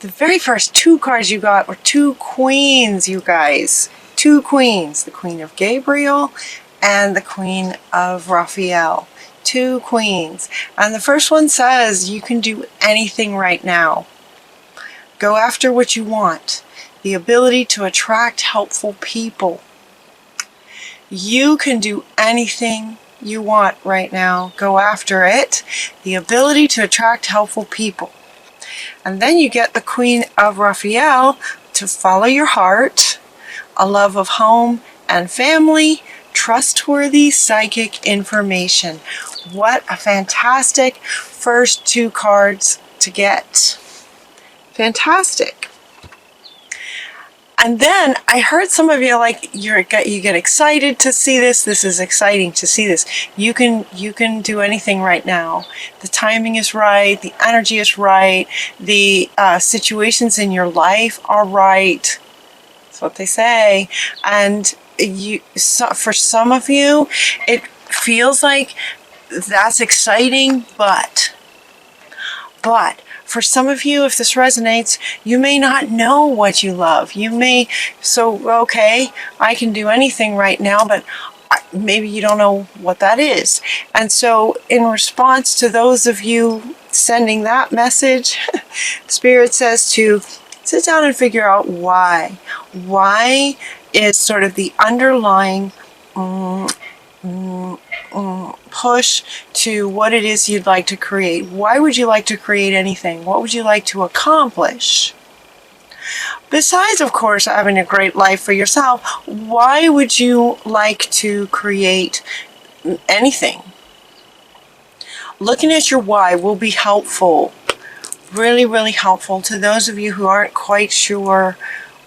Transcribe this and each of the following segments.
The very first two cards you got were two queens, you guys. Two queens. The Queen of Gabriel and the Queen of Raphael. Two queens. And the first one says you can do anything right now. Go after what you want. The ability to attract helpful people. You can do anything you want right now. Go after it. The ability to attract helpful people. And then you get the Queen of Raphael to follow your heart, a love of home and family, trustworthy psychic information. What a fantastic first two cards to get. Fantastic. And then I heard some of you like you get excited to see this. This is exciting to see this. You can do anything right now. The timing is right. The energy is right. The situations in your life are right. That's what they say. And for some of you, it feels like that's exciting, but for some of you, if this resonates, you may not know what you love. Okay, I can do anything right now, but maybe you don't know what that is. And so in response to those of you sending that message, Spirit says to sit down and figure out why. Why is sort of the underlying push to what it is you'd like to create. Why would you like to create anything? What would you like to accomplish? Besides, of course, having a great life for yourself, why would you like to create anything? Looking at your why will be helpful. Really, really helpful to those of you who aren't quite sure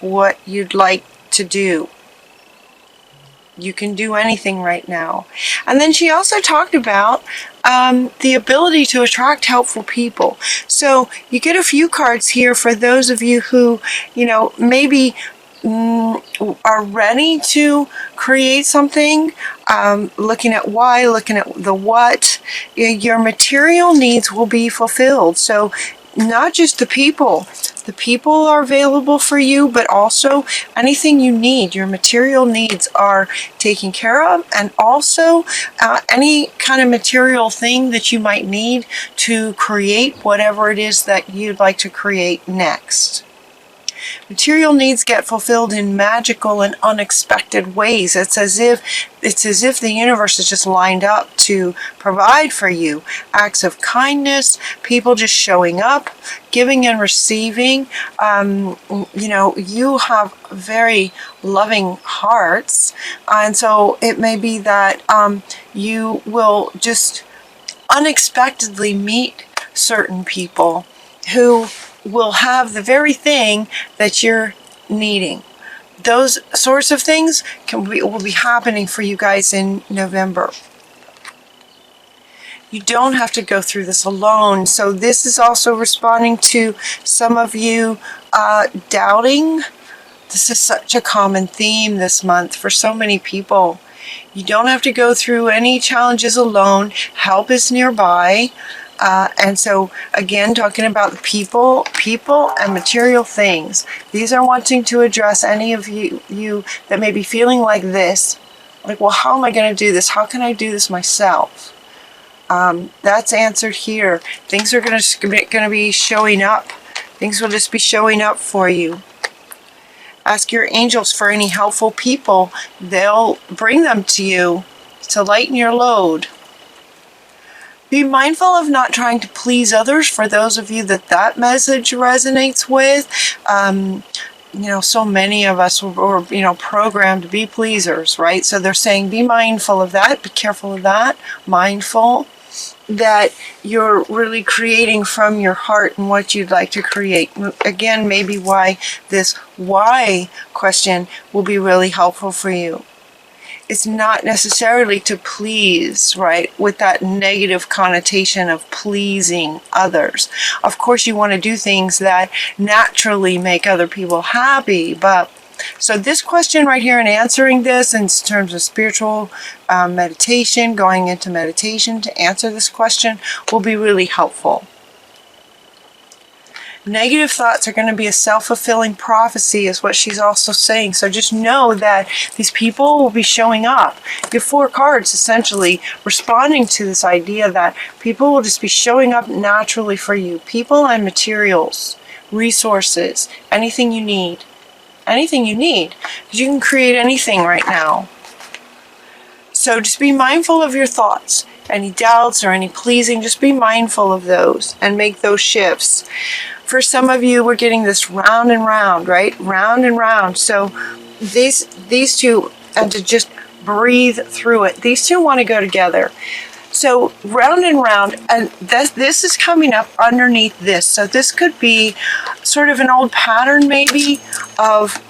what you'd like to do. You can do anything right now. And then she also talked about the ability to attract helpful people. So you get a few cards here for those of you who, maybe are ready to create something, looking at why, looking at the what. Your material needs will be fulfilled. So not just the people. The people are available for you, but also anything you need. Your material needs are taken care of, and also any kind of material thing that you might need to create whatever it is that you'd like to create next. Material needs get fulfilled in magical and unexpected ways. It's as if the universe is just lined up to provide for you. Acts of kindness, people just showing up, giving and receiving. You have very loving hearts, and so it may be that you will just unexpectedly meet certain people who will have the very thing that you're needing. Those sorts of things will be happening for you guys in November. You don't have to go through this alone. So this is also responding to some of you doubting. This is such a common theme this month for so many people. You don't have to go through any challenges alone. Help is nearby. And so, again, talking about the people and material things. These are wanting to address any of you that may be feeling like this. Like, well, how am I going to do this? How can I do this myself? That's answered here. Things are going to be showing up. Things will just be showing up for you. Ask your angels for any helpful people. They'll bring them to you to lighten your load. Be mindful of not trying to please others for those of you that message resonates with. So many of us were programmed to be pleasers, right? So they're saying be mindful of that, be careful of that, mindful that you're really creating from your heart and what you'd like to create. Again, maybe why this why question will be really helpful for you. It's not necessarily to please, right, with that negative connotation of pleasing others. Of course, you want to do things that naturally make other people happy, but so this question right here and answering this in terms of spiritual meditation, going into meditation to answer this question will be really helpful. Negative thoughts are going to be a self-fulfilling prophecy is what she's also saying. So just know that these people will be showing up. You have 4 cards essentially responding to this idea that people will just be showing up naturally for you. People and materials, resources, anything you need. Anything you need. Because you can create anything right now. So just be mindful of your thoughts. Any doubts or any pleasing, just be mindful of those and make those shifts. For some of you, we're getting this round and round, right? Round and round. So these two, and to just breathe through it, these two want to go together. So round and round, and this is coming up underneath this. So this could be sort of an old pattern maybe of,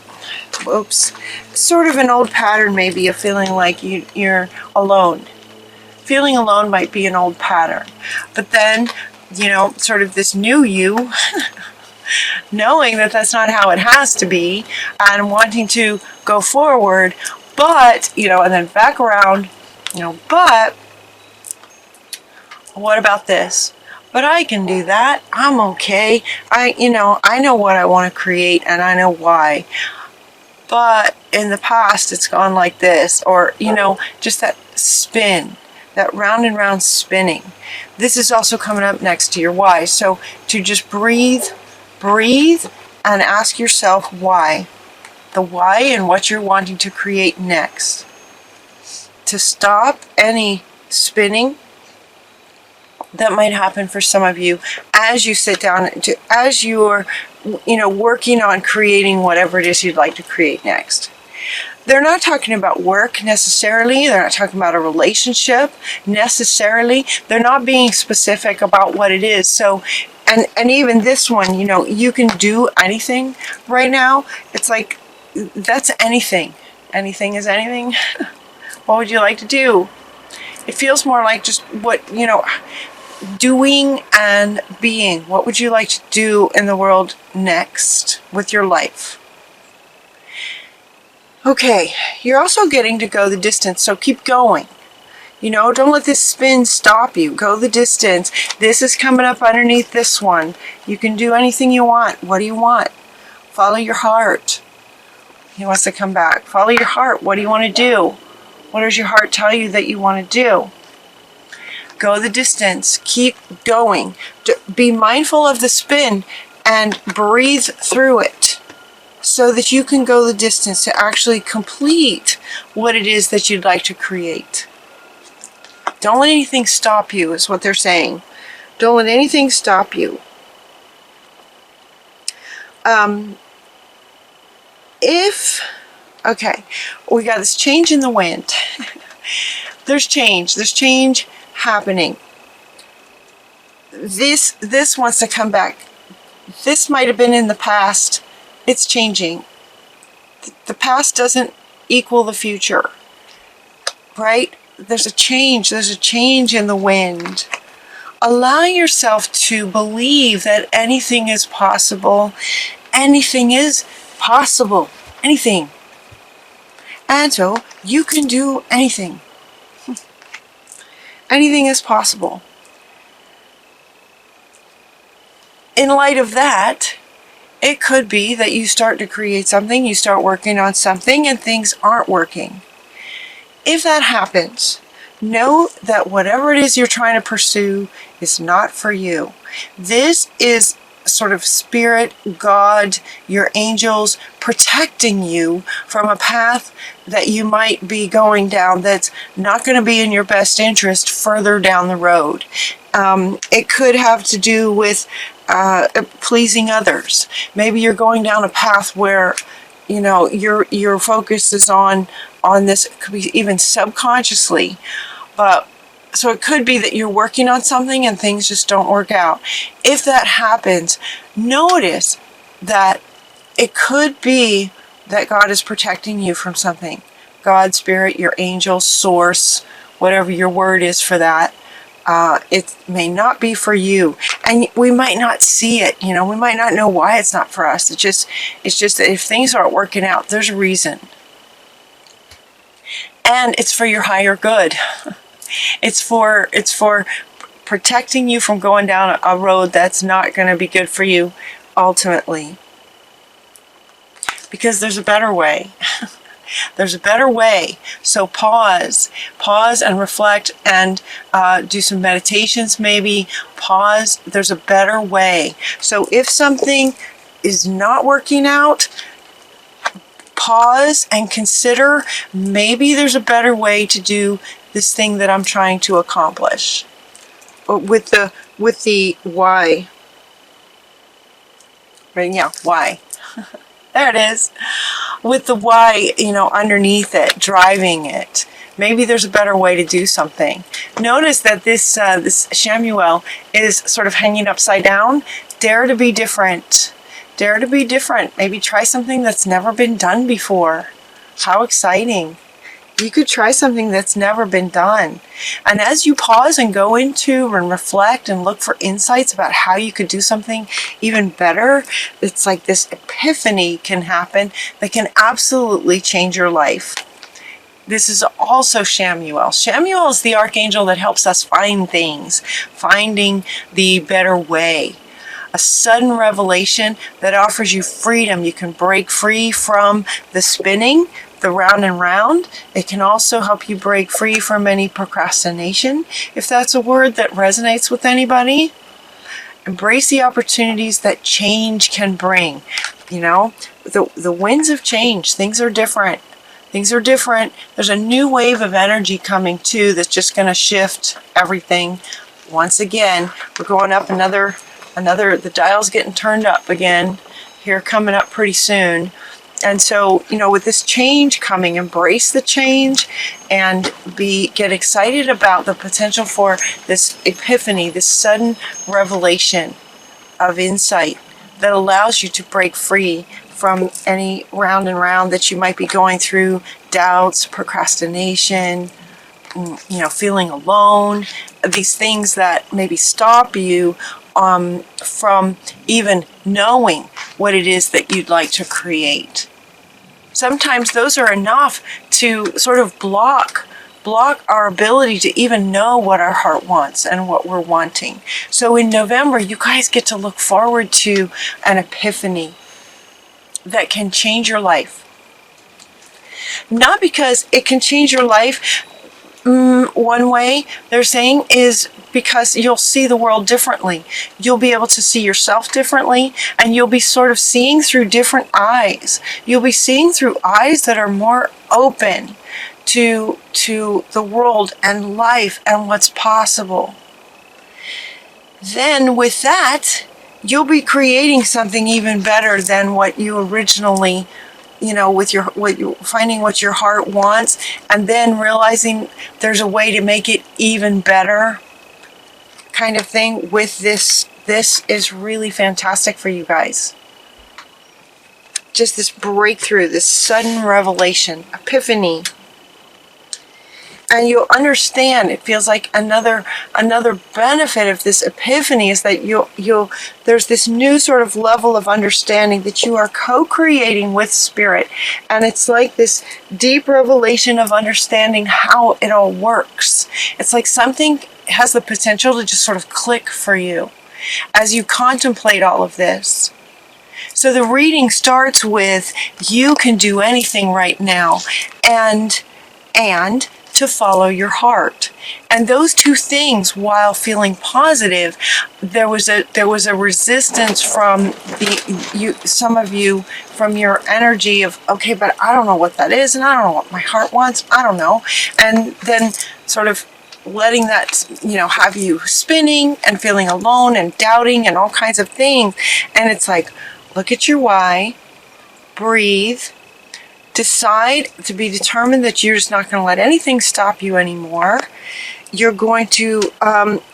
sort of an old pattern maybe of feeling like you're alone. Feeling alone might be an old pattern. But then, you know, sort of this new you, knowing that that's not how it has to be, and wanting to go forward, but, you know, and then back around, you know, but what about this? But I can do that. I'm okay. I know what I want to create, and I know why. But in the past, it's gone like this, or, you know, just that spin. That round and round spinning. This is also coming up next to your why. So to just breathe, and ask yourself why. The why and what you're wanting to create next. To stop any spinning that might happen for some of you as you sit down, as you're, you know, working on creating whatever it is you'd like to create next. They're not talking about work necessarily. They're not talking about a relationship necessarily. They're not being specific about what it is. So, and even this one, you know, you can do anything right now. It's like, that's anything. Anything is anything. What would you like to do? It feels more like just what, you know, doing and being. What would you like to do in the world next with your life? Okay, you're also getting to go the distance, so keep going. You know, don't let this spin stop you. Go the distance. This is coming up underneath this one. You can do anything you want. What do you want? Follow your heart. He wants to come back. Follow your heart. What do you want to do? What does your heart tell you that you want to do? Go the distance. Keep going. Be mindful of the spin and breathe through it, so that you can go the distance to actually complete what it is that you'd like to create. Don't let anything stop you, is what they're saying. Don't let anything stop you. Okay, we got this change in the wind. There's change happening. This wants to come back. This might have been in the past. It's changing. The past doesn't equal the future, right? There's a change in the wind. Allow yourself to believe that anything is possible. Anything is possible. Anything. And so you can do anything. Anything is possible. In light of that, it could be that you start to create something, you start working on something, and things aren't working. If that happens, know that whatever it is you're trying to pursue is not for you. This is sort of spirit, God, your angels protecting you from a path that you might be going down that's not going to be in your best interest further down the road. It could have to do with pleasing others. Maybe you're going down a path where, you know, your focus is on this. It could be even subconsciously, but so it could be that you're working on something and things just don't work out. If that happens, notice that it could be that God is protecting you from something. God, spirit, your angel, source, whatever your word is for that. It may not be for you, and we might not see it. You know, we might not know why it's not for us. It's just that if things aren't working out, there's a reason, and it's for your higher good. It's for protecting you from going down a road that's not going to be good for you ultimately. Because there's a better way. There's a better way. So pause and reflect and do some meditations maybe. Pause. There's a better way. So if something is not working out, pause and consider maybe there's a better way to do this thing that I'm trying to accomplish. With the why. Right, yeah, why. There it is. With the why, underneath it, driving it. Maybe there's a better way to do something. Notice that this Shamuel is sort of hanging upside down. Dare to be different. Dare to be different. Maybe try something that's never been done before. How exciting. You could try something that's never been done. And as you pause and go into and reflect and look for insights about how you could do something even better, it's like this epiphany can happen that can absolutely change your life. This is also Shamuel. Shamuel is the archangel that helps us find things, finding the better way. A sudden revelation that offers you freedom. You can break free from the spinning, the round and round. It can also help you break free from any procrastination, if that's a word that resonates with anybody. Embrace the opportunities that change can bring. The winds of change. Things are different. Things are different. There's a new wave of energy coming too that's just going to shift everything. Once again, we're going up another, the dial's getting turned up again here coming up pretty soon. And so, with this change coming, embrace the change and get excited about the potential for this epiphany, this sudden revelation of insight that allows you to break free from any round and round that you might be going through, doubts, procrastination, feeling alone, these things that maybe stop you from even knowing what it is that you'd like to create. Sometimes those are enough to sort of block our ability to even know what our heart wants and what we're wanting. So in November, you guys get to look forward to an epiphany that can change your life. Not because it can change your life one way, they're saying, is because you'll see the world differently. You'll be able to see yourself differently, and you'll be sort of seeing through different eyes. You'll be seeing through eyes that are more open to the world and life and what's possible. Then with that, you'll be creating something even better than what you originally finding what your heart wants, and then realizing there's a way to make it even better, kind of thing. With this is really fantastic for you guys. Just this breakthrough, this sudden revelation, epiphany. And you'll understand, it feels like another benefit of this epiphany is that there's this new sort of level of understanding that you are co-creating with spirit. And it's like this deep revelation of understanding how it all works. It's like something has the potential to just sort of click for you as you contemplate all of this. So the reading starts with, you can do anything right now, and to follow your heart. And those two things, while feeling positive, there was a resistance from some of you, from your energy of, okay, but I don't know what that is, and I don't know what my heart wants, I don't know. And then sort of letting that, have you spinning and feeling alone and doubting and all kinds of things. And it's like, look at your why, breathe, decide to be determined that you're just not going to let anything stop you anymore. You're going to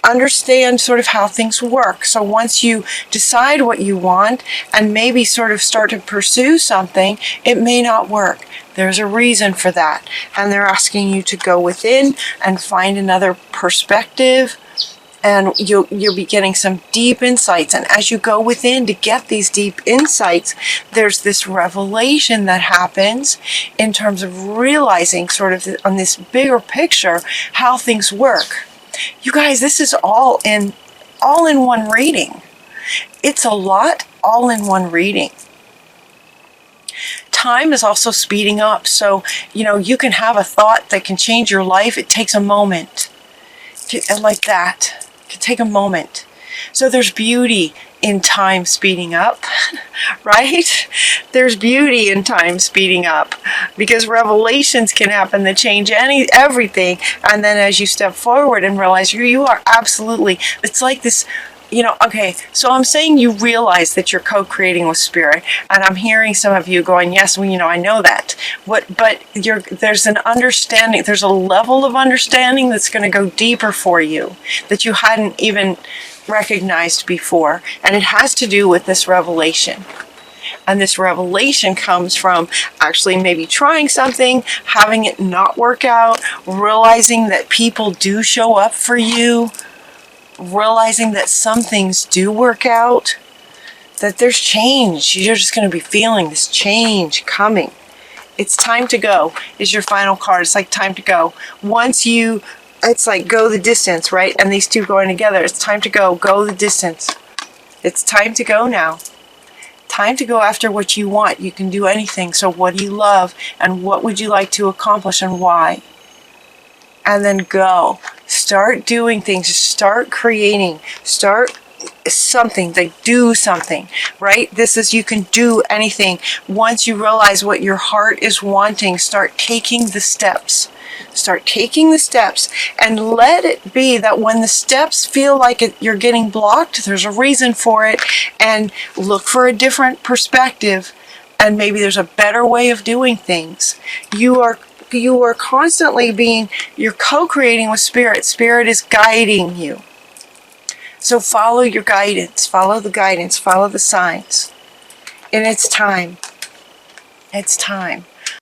understand sort of how things work. So once you decide what you want and maybe sort of start to pursue something, it may not work. There's a reason for that. And they're asking you to go within and find another perspective. And you'll be getting some deep insights. And as you go within to get these deep insights, there's this revelation that happens in terms of realizing sort of on this bigger picture how things work. You guys, this is all in one reading. It's a lot all in one reading. Time is also speeding up. So, you can have a thought that can change your life. It takes a moment. Like that. It can take a moment. So there's beauty in time speeding up, right? There's beauty in time speeding up because revelations can happen that change everything. And then as you step forward and realize you are absolutely, it's like this, okay, so I'm saying you realize that you're co-creating with spirit, and I'm hearing some of you going, yes, well, I know that. But there's an understanding, there's a level of understanding that's going to go deeper for you that you hadn't even recognized before, and it has to do with this revelation. And this revelation comes from actually maybe trying something, having it not work out, realizing that people do show up for you, realizing that some things do work out, that there's change. You're just going to be feeling this change coming. It's time to go is your final card. It's like time to go. It's like go the distance, right? And these two going together. It's time to go the distance. It's time to go now. Time to go after what you want. You can do anything. So what do you love? And what would you like to accomplish and why? And then go. Start doing things. Start creating. Start something. Do something, right? This is, you can do anything. Once you realize what your heart is wanting, start taking the steps. Start taking the steps, and let it be that when the steps feel like you're getting blocked, there's a reason for it, and look for a different perspective, and maybe there's a better way of doing things. You are constantly you're co-creating with spirit. Spirit is guiding you. So follow your guidance, follow the guidance, follow the signs. And it's time. It's time.